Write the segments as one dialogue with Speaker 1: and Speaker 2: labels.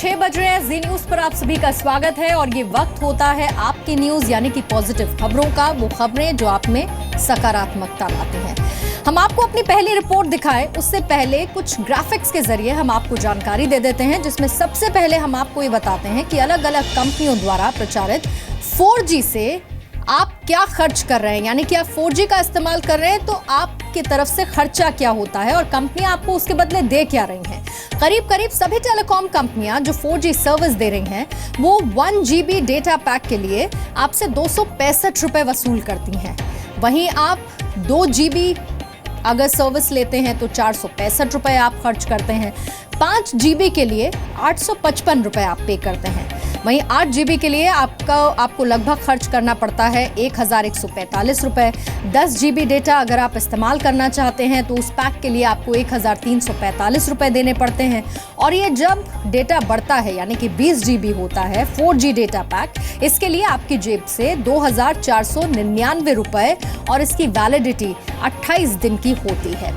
Speaker 1: 6 बज रहे हैं। जी न्यूज पर आप सभी का स्वागत है और ये वक्त होता है आपकी न्यूज यानी कि पॉजिटिव खबरों का, वो खबरें जो आप में सकारात्मकता लाती हैं। हम आपको अपनी पहली रिपोर्ट दिखाएं उससे पहले कुछ ग्राफिक्स के जरिए हम आपको जानकारी दे देते हैं, जिसमें सबसे पहले हम आपको ये बताते हैं कि अलग अलग कंपनियों द्वारा प्रचारित 4G से आप क्या खर्च कर रहे हैं, यानी कि आप 4G का इस्तेमाल कर रहे हैं तो आपकी तरफ से खर्चा क्या होता है और कंपनियां आपको उसके बदले दे क्या रही हैं। करीब करीब सभी टेलीकॉम कंपनियां जो 4G सर्विस दे रही हैं वो 1 GB डेटा पैक के लिए आपसे 265 रुपए वसूल करती हैं। वहीं आप 2 GB अगर सर्विस लेते हैं तो 465 रुपए आप खर्च करते हैं। 5 GB के लिए 855 रुपए आप पे करते हैं। वहीं 8 GB के लिए आपको लगभग खर्च करना पड़ता है 1145 रुपए। 10 GB डेटा अगर आप इस्तेमाल करना चाहते हैं तो उस पैक के लिए आपको 1345 रुपए देने पड़ते हैं। और ये जब डेटा बढ़ता है यानी कि 20 GB होता है 4G डेटा पैक, इसके लिए आपकी जेब से 2499 रुपए और इसकी वैलिडिटी 28 दिन की होती है।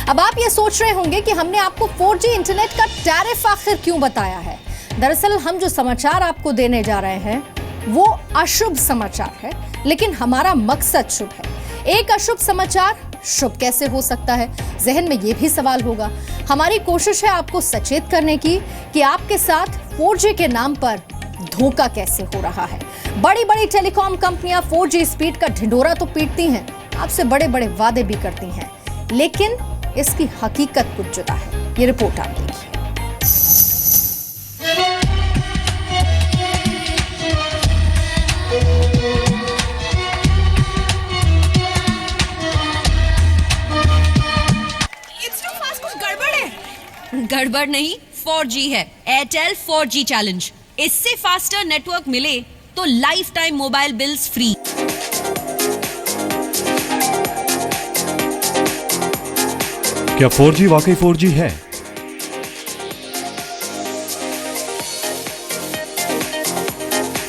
Speaker 1: अब आप ये सोच रहे होंगे कि हमने आपको 4G इंटरनेट का टैरिफ आखिर क्यों बताया है। दरअसल हम जो समाचार आपको देने जा रहे हैं वो अशुभ समाचार है, लेकिन हमारा मकसद शुभ है। एक अशुभ समाचार शुभ कैसे हो सकता है, जहन में ये भी सवाल होगा। हमारी कोशिश है आपको सचेत करने की कि आपके साथ 4G के नाम पर धोखा कैसे हो रहा है। बड़ी बड़ी टेलीकॉम कंपनियां 4G स्पीड का ढिंढोरा तो पीटती हैं, आपसे बड़े बड़े वादे भी करती हैं, लेकिन इसकी हकीकत कुछ जुदा है। ये रिपोर्ट आप देखिए।
Speaker 2: गड़बड़ नहीं, 4G है। Airtel 4G challenge. इससे फास्टर नेटवर्क मिले तो life time mobile bills free.
Speaker 3: क्या 4G वाकई 4G है?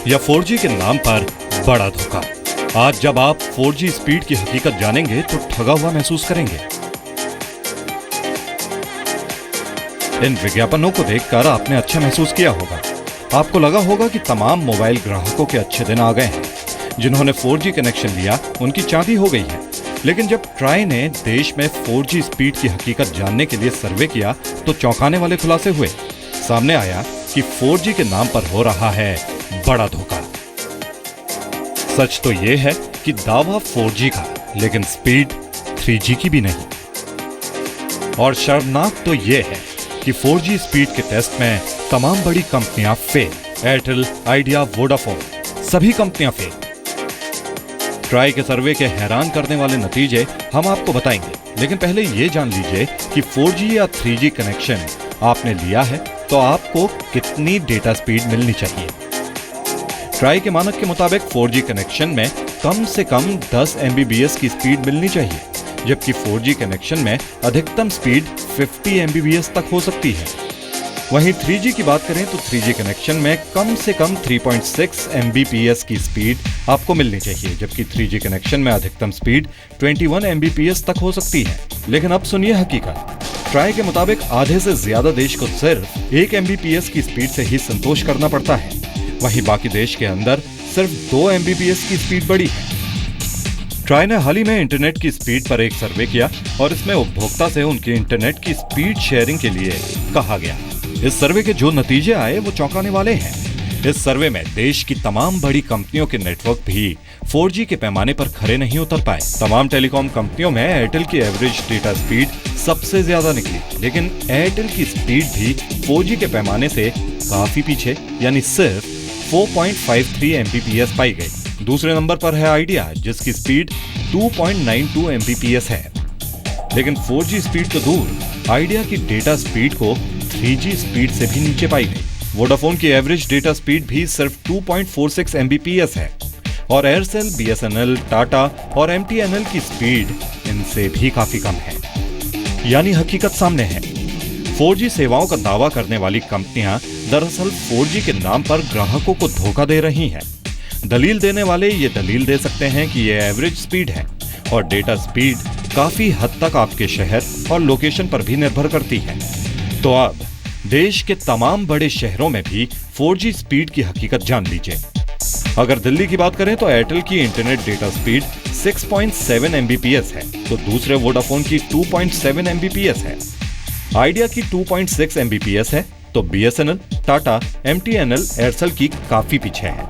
Speaker 3: या 4G के नाम पर बड़ा धोखा? आज जब आप 4G स्पीड की हकीकत जानेंगे तो ठगा हुआ महसूस करेंगे। इन विज्ञापनों को देखकर आपने अच्छा महसूस किया होगा। आपको लगा होगा कि तमाम मोबाइल ग्राहकों के अच्छे दिन आ गए हैं। जिन्होंने 4G कनेक्शन लिया उनकी चांदी हो गई है। लेकिन जब ट्राई ने देश में 4G स्पीड की हकीकत जानने के लिए सर्वे किया तो चौंकाने वाले खुलासे हुए। सामने आया कि 4G के नाम पर हो रहा है बड़ा धोखा। सच तो यह है कि दावा 4G का, लेकिन स्पीड 3G की भी नहीं। और शर्मनाक तो यह है कि 4G स्पीड के टेस्ट में तमाम बड़ी कंपनियां फेल। एयरटेल, आइडिया, वोडाफोन, सभी कंपनियां फेल। ट्राई के सर्वे के हैरान करने वाले नतीजे हम आपको बताएंगे, लेकिन पहले ये जान लीजिए कि 4G या 3G कनेक्शन आपने लिया है तो आपको कितनी डेटा स्पीड मिलनी चाहिए। ट्राई के मानक के मुताबिक 4G कनेक्शन में कम से कम 10 MBPS की स्पीड मिलनी चाहिए, जबकि 4G कनेक्शन में अधिकतम स्पीड 50 MBPS तक हो सकती है। वहीं 3G की बात करें तो 3G कनेक्शन में कम से कम 3.6 MBPS की स्पीड आपको मिलनी चाहिए, जबकि 3G कनेक्शन में अधिकतम स्पीड 21 MBPS तक हो सकती है। लेकिन अब सुनिए हकीकत। ट्राई के मुताबिक आधे से ज्यादा देश को सिर्फ 1 MBPS की स्पीड से ही संतोष करना पड़ता है। वहीं बाकी देश के अंदर सिर्फ 2 MBPS की स्पीड बड़ी है। ट्राई ने हाल ही में इंटरनेट की स्पीड पर एक सर्वे किया और इसमें उपभोक्ता से उनकी इंटरनेट की स्पीड शेयरिंग के लिए कहा गया। इस सर्वे के जो नतीजे आए वो चौंकाने वाले हैं। इस सर्वे में देश की तमाम बड़ी कंपनियों के नेटवर्क भी 4G के पैमाने पर खरे नहीं उतर पाए। तमाम टेलीकॉम कंपनियों में एयरटेल की एवरेज डेटा स्पीड सबसे ज्यादा निकली, लेकिन एयरटेल की स्पीड भी 4G के पैमाने से काफी पीछे, यानी सिर्फ 4.53 MBPS पाई गई। दूसरे नंबर पर है आइडिया, जिसकी स्पीड 2.92 MBPS है। लेकिन 4G स्पीड तो दूर, आइडिया की डेटा स्पीड को 3G स्पीड से भी नीचे पाई गई। वोडाफोन की एवरेज डेटा स्पीड भी सिर्फ 2.46 MBPS है और एयरसेल, BSNL, टाटा और MTNL की स्पीड इनसे भी काफी कम है। यानी हकीकत सामने है। 4G सेवाओं का दावा करने वाली कंपनियां दरअसल 4G के नाम पर ग्राहकों को धोखा दे रही हैं। दलील देने वाले ये दलील दे सकते हैं कि ये एवरेज स्पीड है और डेटा स्पीड काफी हद तक आपके शहर और लोकेशन पर भी निर्भर करती है। तो अब देश के तमाम बड़े शहरों में भी 4G स्पीड की हकीकत जान लीजिए। अगर दिल्ली की बात करें तो एयरटेल की इंटरनेट डेटा स्पीड 6.7 Mbps है, तो दूसरे वोडाफोन की 2.7 Mbps है। आइडिया की 2.6 Mbps है, तो BSNL, टाटा, MTNL, एयरसेल की काफी पीछे है।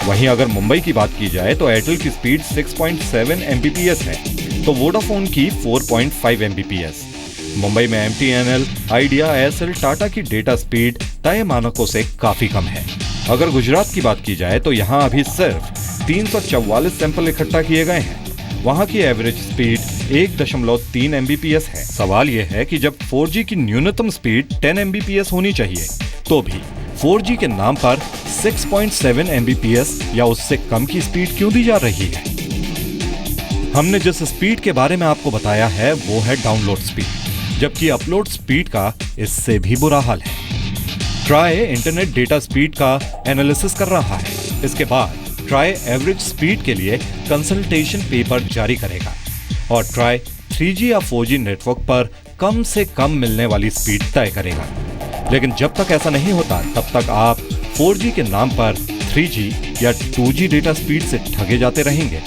Speaker 3: वहीं अगर मुंबई की बात की जाए तो एयरटेल की स्पीड 6.7 Mbps है, तो वोडाफोन की 4.5 Mbps। मुंबई में MTNL, आइडिया, एयरसेल, टाटा की डेटा स्पीड तय मानकों से काफी कम है। अगर गुजरात की बात की जाए तो यहाँ अभी सिर्फ 344 सैंपल इकट्ठा किए गए हैं। वहाँ की एवरेज स्पीड 1.3 Mbps है। सवाल यह है कि जब 4G की न्यूनतम स्पीड 10 Mbps होनी चाहिए, तो भी 4G के नाम पर 6.7 Mbps या उससे कम की स्पीड क्यों दी जा रही है? हमने जिस स्पीड के बारे में आपको बताया है वो है डाउनलोड स्पीड, जबकि अपलोड स्पीड का इससे भी बुरा हाल है। ट्राई इंटरनेट डेटा स्पीड का एनालिसिस कर रहा है। इसके बाद ट्राई एवरेज स्पीड के लिए कंसल्टेशन पेपर जारी करेगा और ट्राई 3G या 4G नेटवर्क पर कम से कम मिलने वाली स्पीड तय करेगा। लेकिन जब तक ऐसा नहीं होता तब तक आप 4G के नाम पर 3G या 2G डेटा स्पीड से ठगे जाते रहेंगे।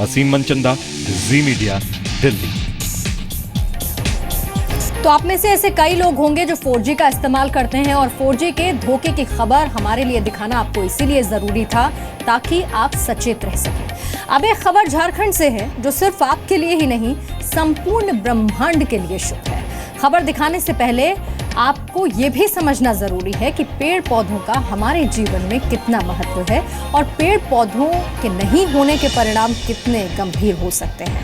Speaker 3: असीम मनचंदा, जी मीडिया, दिल्ली।
Speaker 1: तो आप में से ऐसे कई लोग होंगे जो 4G का इस्तेमाल करते हैं और 4G के धोखे की खबर हमारे लिए दिखाना आपको इसीलिए जरूरी था ताकि आप सचेत रह सकें। अब एक खबर झारखंड से है जो सिर्फ आपके लिए ही नहीं, संपूर्ण ब्रह्मांड के लिए शुभ है। खबर दिखाने से पहले आपको ये भी समझना जरूरी है कि पेड़ पौधों का हमारे जीवन में कितना महत्व है और पेड़ पौधों के नहीं होने के परिणाम कितने गंभीर हो सकते हैं।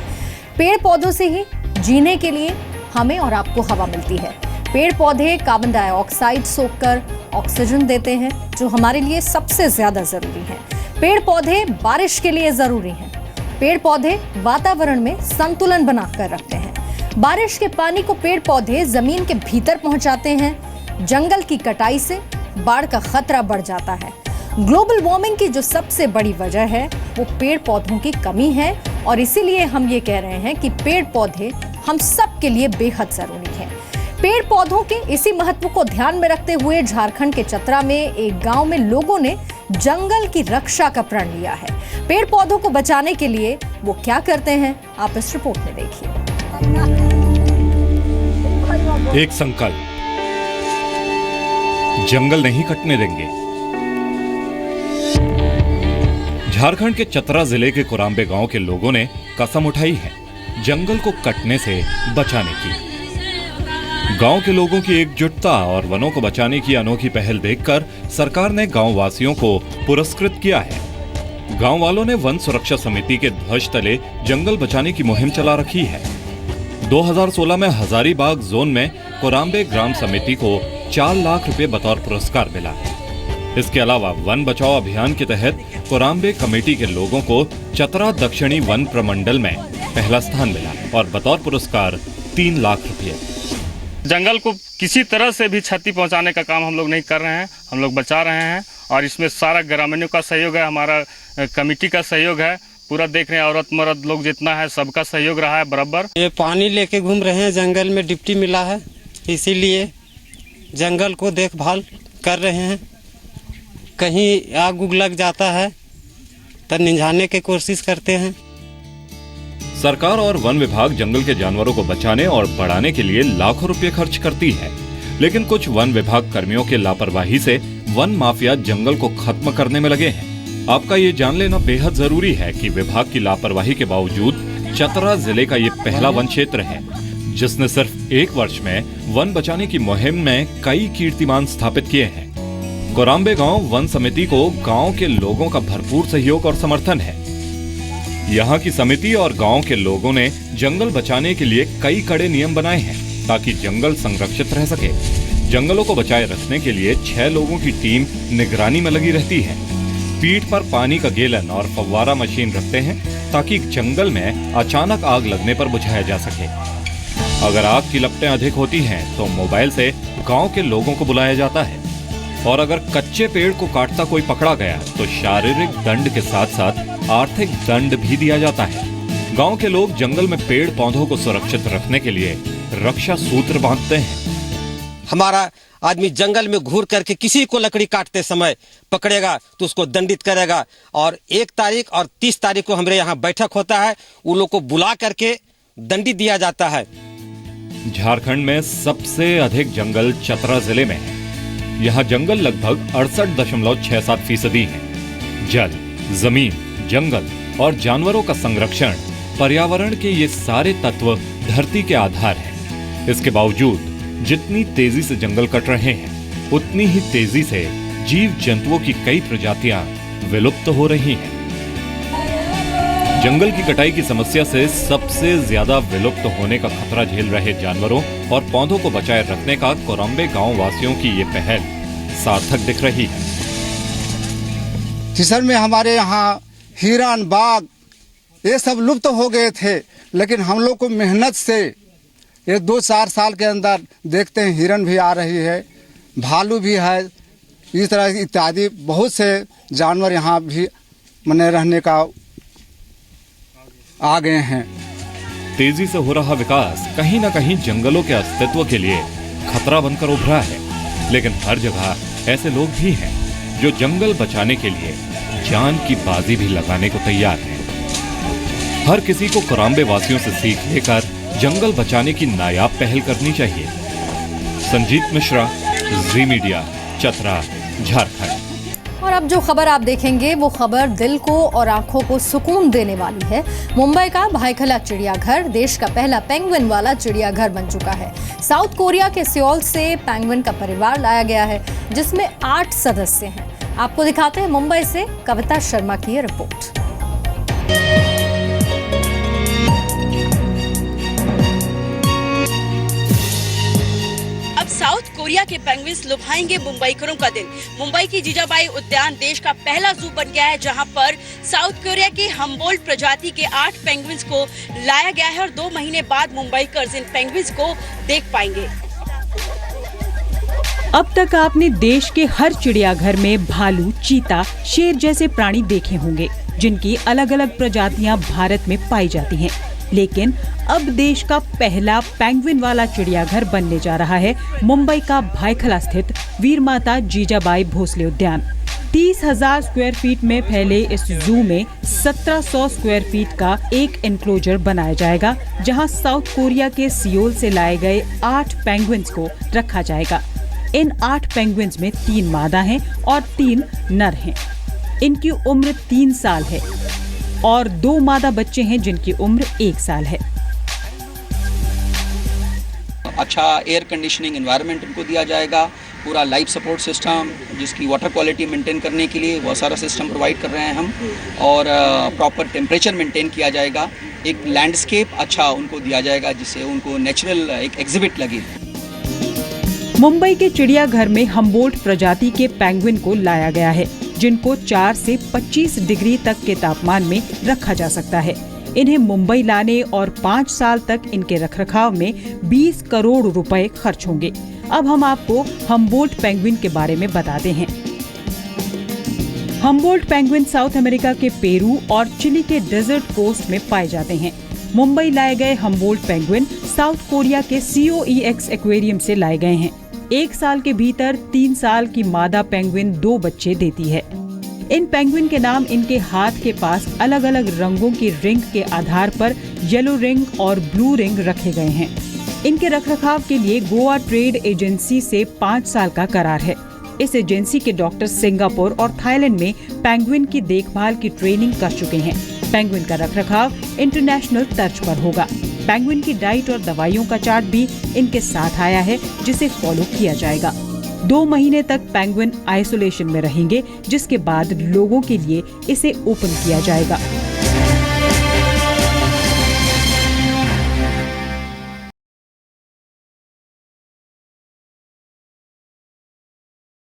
Speaker 1: पेड़ पौधों से ही जीने के लिए हमें और आपको हवा मिलती है। पेड़ पौधे कार्बन डाइऑक्साइड सोखकर ऑक्सीजन देते हैं, जो हमारे लिए सबसे ज्यादा जरूरी है। पेड़ पौधे बारिश के लिए जरूरी हैं। पेड़ पौधे वातावरण में संतुलन बनाकर रखते हैं। बारिश के पानी को पेड़ पौधे जमीन के भीतर पहुंचाते हैं। जंगल की कटाई से बाढ़ का खतरा बढ़ जाता है। ग्लोबल वार्मिंग की जो सबसे बड़ी वजह है वो पेड़ पौधों की कमी है और इसीलिए हम ये कह रहे हैं कि पेड़ पौधे हम सब के लिए बेहद जरूरी है। पेड़ पौधों के इसी महत्व को ध्यान में रखते हुए झारखंड के चतरा में एक गांव में लोगों ने जंगल की रक्षा का प्रण लिया है। पेड़ पौधों को बचाने के लिए वो क्या करते हैं, आप इस रिपोर्ट में देखिए।
Speaker 3: एक संकल्प, जंगल नहीं कटने देंगे। झारखंड के चतरा जिले के कुराम्बे गांव के लोगों ने कसम उठाई है जंगल को कटने से बचाने की। गांव के लोगों की एकजुटता और वनों को बचाने की अनोखी पहल देखकर सरकार ने गांव वासियों को पुरस्कृत किया है। गांव वालों ने वन सुरक्षा समिति के ध्वज तले जंगल बचाने की मुहिम चला रखी है। 2016 में हजारीबाग जोन में कुराम्बे ग्राम समिति को 4 लाख रुपए बतौर पुरस्कार मिला। इसके अलावा वन बचाओ अभियान के तहत कुराम्बे कमेटी के लोगों को चतरा दक्षिणी वन प्रमंडल में पहला स्थान मिला और बतौर पुरस्कार 3 लाख रुपए।
Speaker 4: जंगल को किसी तरह से भी क्षति पहुंचाने का काम हम लोग नहीं कर रहे हैं, हम लोग बचा रहे हैं और इसमें सारा ग्रामीणों का सहयोग है, हमारा कमेटी का सहयोग है, पूरा देख रहे हैं, औरत मर्द लोग जितना है सबका सहयोग रहा है बराबर।
Speaker 5: ये पानी लेके घूम रहे हैं, जंगल में डिप्टी मिला है, इसीलिए जंगल को देखभाल कर रहे हैं। कहीं आग उग लग जाता है तो निझाने की कोशिश करते हैं।
Speaker 3: सरकार और वन विभाग जंगल के जानवरों को बचाने और बढ़ाने के लिए लाखों रुपए खर्च करती है, लेकिन कुछ वन विभाग कर्मियों के लापरवाही से वन माफिया जंगल को खत्म करने में लगे हैं। आपका ये जान लेना बेहद जरूरी है कि विभाग की लापरवाही के बावजूद चतरा जिले का ये पहला वन क्षेत्र है जिसने सिर्फ 1 वर्ष में वन बचाने की मुहिम में कई कीर्तिमान स्थापित किए हैं। कुराम्बे गांव वन समिति को गांव के लोगों का भरपूर सहयोग और समर्थन है। यहाँ की समिति और गांव के लोगों ने जंगल बचाने के लिए कई कड़े नियम बनाए हैं ताकि जंगल संरक्षित रह सके। जंगलों को बचाए रखने के लिए 6 लोगों की टीम निगरानी में लगी रहती है। पीठ पर पानी का गैलन और फव्वारा मशीन रखते हैं ताकि जंगल में अचानक आग लगने पर बुझाया जा सके। अगर आग की लपटें अधिक होती हैं तो मोबाइल से गांव के लोगों को बुलाया जाता है और अगर कच्चे पेड़ को काटता कोई पकड़ा गया तो शारीरिक दंड के साथ साथ आर्थिक दंड भी दिया जाता है। गांव के लोग जंगल में पेड़ पौधों को सुरक्षित रखने के लिए रक्षा सूत्र बांधते हैं।
Speaker 6: हमारा
Speaker 5: आदमी जंगल में घूर करके किसी को लकड़ी काटते समय पकड़ेगा तो उसको दंडित करेगा। और 1 तारीख और 30 तारीख को हमारे यहाँ बैठक होता है, उन लोग को बुला करके दंडित दिया जाता है।
Speaker 3: झारखंड में सबसे अधिक जंगल चतरा जिले में है। यहाँ जंगल लगभग 68.67% है। जल, जमीन, जंगल और जानवरों का संरक्षण, पर्यावरण के ये सारे तत्व धरती के आधार हैं। इसके बावजूद जितनी तेजी से जंगल कट रहे हैं, उतनी ही तेजी से जीव जंतुओं की कई प्रजातियां विलुप्त हो रही हैं। जंगल की कटाई की समस्या से सबसे ज्यादा विलुप्त होने का खतरा झेल रहे जानवरों और पौधों को बचाए रखने का कोरम्बे गांव वासियों की ये पहल सार्थक दिख रही है।
Speaker 6: किशन में हमारे यहाँ हिरण, बाघ ये सब लुप्त हो गए थे, लेकिन हम लोग को मेहनत से ये 2-4 साल के अंदर देखते हैं हिरण भी आ रही है, भालू भी है, इस तरह इत्यादि बहुत से जानवर यहाँ भी मने रहने का आ गए हैं।
Speaker 3: तेजी से हो रहा विकास कहीं न कहीं जंगलों के अस्तित्व के लिए खतरा बनकर उभरा है, लेकिन हर जगह ऐसे लोग भी हैं जो जंगल बचाने के लिए जान की बाजी भी लगाने को तैयार हैं। हर किसी को कोरम्बे वासियों से सीख लेकर जंगल बचाने की नायाब पहल करनी चाहिए। संजीत मिश्रा, जी मीडिया, चतरा, झारखंड।
Speaker 1: और अब जो खबर आप देखेंगे वो खबर दिल को और आंखों को सुकून देने वाली है। मुंबई का भायखला चिड़ियाघर देश का पहला पेंगुइन वाला चिड़ियाघर बन चुका है। साउथ कोरिया के सियोल से पेंगुइन का परिवार लाया गया है, जिसमें 8 सदस्य हैं। आपको दिखाते हैं मुंबई से कविता शर्मा की रिपोर्ट।
Speaker 7: साउथ कोरिया के पेंगुइन्स लुभाएंगे मुंबईकरों का दिल। मुंबई की जीजाबाई उद्यान देश का पहला जू बन गया है, जहां पर साउथ कोरिया के हम्बोल्ट प्रजाति के 8 पेंगुइन्स को लाया गया है और 2 महीने बाद मुंबईकर्स इन पेंगुइन्स को देख पाएंगे।
Speaker 8: अब तक आपने देश के हर चिड़ियाघर में भालू, चीता, शेर जैसे प्राणी देखे होंगे, जिनकी अलग अलग प्रजातियां भारत में पाई जाती हैं। लेकिन अब देश का पहला पेंगुइन वाला चिड़ियाघर बनने जा रहा है मुंबई का भायखला स्थित वीर माता जीजाबाई भोसले उद्यान। 30,000 स्क्वायर फीट में फैले इस जू में 1700 स्क्वायर फीट का एक एनक्लोजर बनाया जाएगा, जहां साउथ कोरिया के सियोल से लाए गए 8 पेंगुइन्स को रखा जाएगा। इन 8 पेंगुइन्स में 3 मादा हैं और 3 नर हैं। इनकी उम्र 3 साल है और 2 मादा बच्चे हैं जिनकी उम्र 1 साल है।
Speaker 9: अच्छा एयर कंडीशनिंग एनवायरनमेंट इनको दिया जाएगा, पूरा लाइफ सपोर्ट सिस्टम जिसकी वाटर क्वालिटी मेंटेन करने के लिए वो सारा सिस्टम प्रोवाइड कर रहे हैं हम, और प्रॉपर टेम्परेचर मेंटेन किया जाएगा। एक लैंडस्केप अच्छा उनको दिया जाएगा जिससे उनको नेचुरल एक एग्जिबिट लगे।
Speaker 8: मुंबई के चिड़ियाघर में हम्बोल्ट प्रजाति के पेंगुइन को लाया गया है, जिनको 4 से 25 डिग्री तक के तापमान में रखा जा सकता है। इन्हें मुंबई लाने और 5 साल तक इनके रखरखाव में 20 करोड़ रुपए खर्च होंगे। अब हम आपको हम्बोल्ट पेंगुइन के बारे में बताते हैं। हम्बोल्ट पेंगुइन साउथ अमेरिका के पेरू और चिली के डेजर्ट कोस्ट में पाए जाते हैं। मुंबई लाए गए हम्बोल्ट पेंगुइन साउथ कोरिया के COEX एक्वेरियम से लाए गए हैं। 1 साल के भीतर 3 साल की मादा पेंगुइन 2 बच्चे देती है। इन पेंगुइन के नाम इनके हाथ के पास अलग अलग रंगों की रिंग के आधार पर येलो रिंग और ब्लू रिंग रखे गए हैं। इनके रखरखाव के लिए गोवा ट्रेड एजेंसी से 5 साल का करार है। इस एजेंसी के डॉक्टर सिंगापुर और थाईलैंड में पेंगुइन की देखभाल की ट्रेनिंग कर चुके हैं। पेंगुइन का रखरखाव इंटरनेशनल तर्ज पर होगा। पेंगुइन की डाइट और दवाइयों का चार्ट भी इनके साथ आया है, जिसे फॉलो किया जाएगा। 2 महीने तक पेंगुइन आइसोलेशन में रहेंगे, जिसके बाद लोगों के लिए इसे ओपन किया जाएगा।